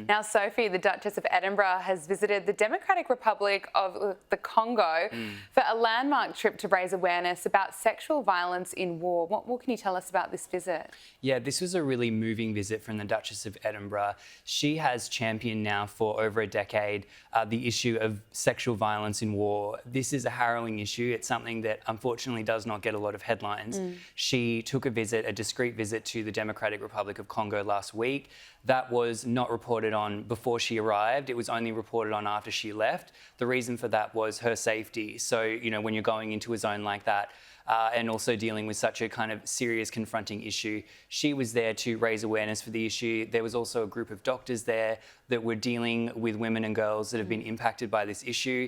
Now, Sophie, the Duchess of Edinburgh, has visited the Democratic Republic of the Congo for a landmark trip to raise awareness about sexual violence in war. What can you tell us about this visit? Yeah, this was a really moving visit from the Duchess of Edinburgh. She has championed now for over a decade the issue of sexual violence in war. This is a harrowing issue. It's something that unfortunately does not get a lot of headlines. She took a discreet visit to the Democratic Republic of Congo last week. That was not reported on before she arrived. It was only reported on after she left. The reason for that was her safety. So, you know, when you're going into a zone like that, and also dealing with such a kind of serious confronting issue, she was there to raise awareness for the issue. There was also a group of doctors there that were dealing with women and girls that have been impacted by this issue.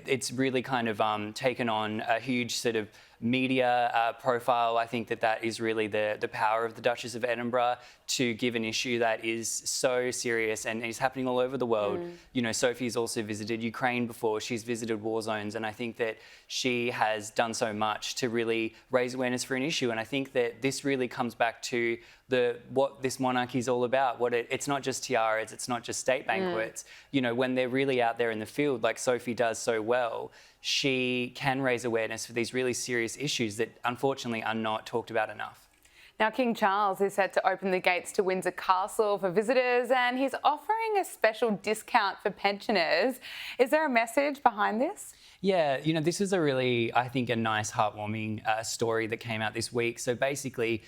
It's really kind of taken on a huge sort of media profile. I think that is really the power of the Duchess of Edinburgh, to give an issue that is so serious and is happening all over the world. You know, Sophie's also visited Ukraine before. She's visited war zones, and I think that she has done so much to really raise awareness for an issue. And I think that this really comes back to what this monarchy is all about. It's not just tiaras, it's not just state banquets. You know, when they're really out there in the field, like Sophie does so well, she can raise awareness for these really serious issues that unfortunately are not talked about enough. Now, King Charles is set to open the gates to Windsor Castle for visitors, and he's offering a special discount for pensioners. Is there a message behind this? Yeah, you know, this is a really, I think, a nice, heartwarming story that came out this week. So basically,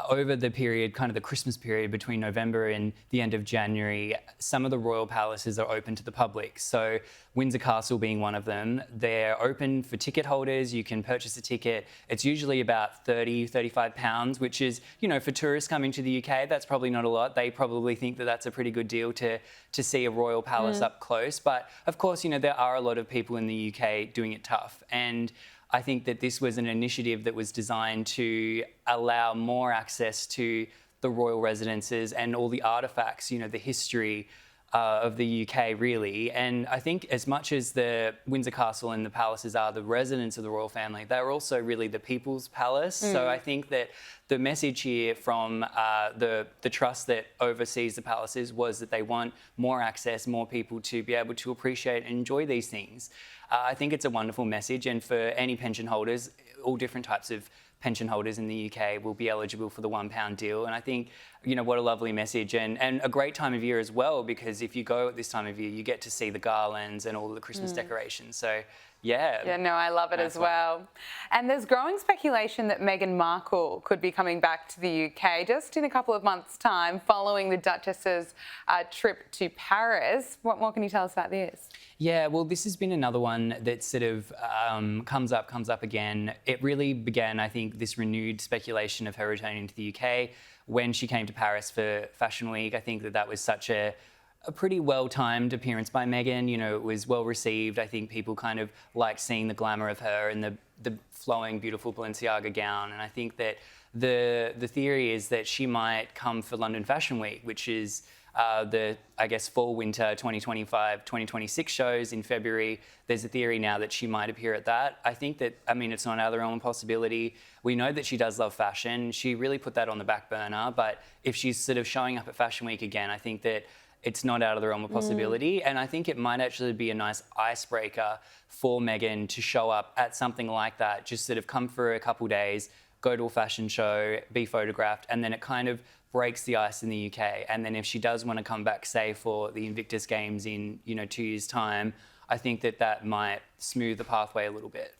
over the period, kind of the Christmas period between November and the end of January, some of the royal palaces are open to the public. So Windsor Castle being one of them, they're open for ticket holders. You can purchase a ticket. It's usually about £35, which is, you know, for tourists coming to the UK, that's probably not a lot. They probably think that that's a pretty good deal to see a royal palace up close. But of course, you know, there are a lot of people in the UK doing it tough. And I think that this was an initiative that was designed to allow more access to the royal residences and all the artefacts, you know, the history of the UK, really. And I think as much as the Windsor Castle and the palaces are the residence of the royal family, they're also really the people's palace. So I think that the message here from the trust that oversees the palaces was that they want more access, more people to be able to appreciate and enjoy these things. I think it's a wonderful message, and for any pension holders, all different types of pension holders in the UK will be eligible for the £1 deal. And I think, you know, what a lovely message, and a great time of year as well, because if you go at this time of year, you get to see the garlands and all the Christmas decorations. So, yeah. Yeah, no, I love it as well. And there's growing speculation that Meghan Markle could be coming back to the UK just in a couple of months' time following the Duchess's trip to Paris. What more can you tell us about this? Yeah, well, this has been another one that sort of comes up again. It really began, I think, this renewed speculation of her returning to the UK when she came to Paris for Fashion Week. I think that was such a pretty well-timed appearance by Meghan. You know, it was well received. I think people kind of liked seeing the glamour of her and the flowing, beautiful Balenciaga gown. And I think that the theory is that she might come for London Fashion Week, which is I guess, fall-winter 2025-2026 shows in February. There's a theory now that she might appear at that. I think that, I mean, it's not out of the realm of possibility. We know that she does love fashion. She really put that on the back burner. But if she's sort of showing up at Fashion Week again, I think that it's not out of the realm of possibility. And I think it might actually be a nice icebreaker for Meghan to show up at something like that, just sort of come for a couple days, go to a fashion show, be photographed, and then it kind of breaks the ice in the UK. And then if she does want to come back, say, for the Invictus Games in, you know, 2 years' time, I think that might smooth the pathway a little bit.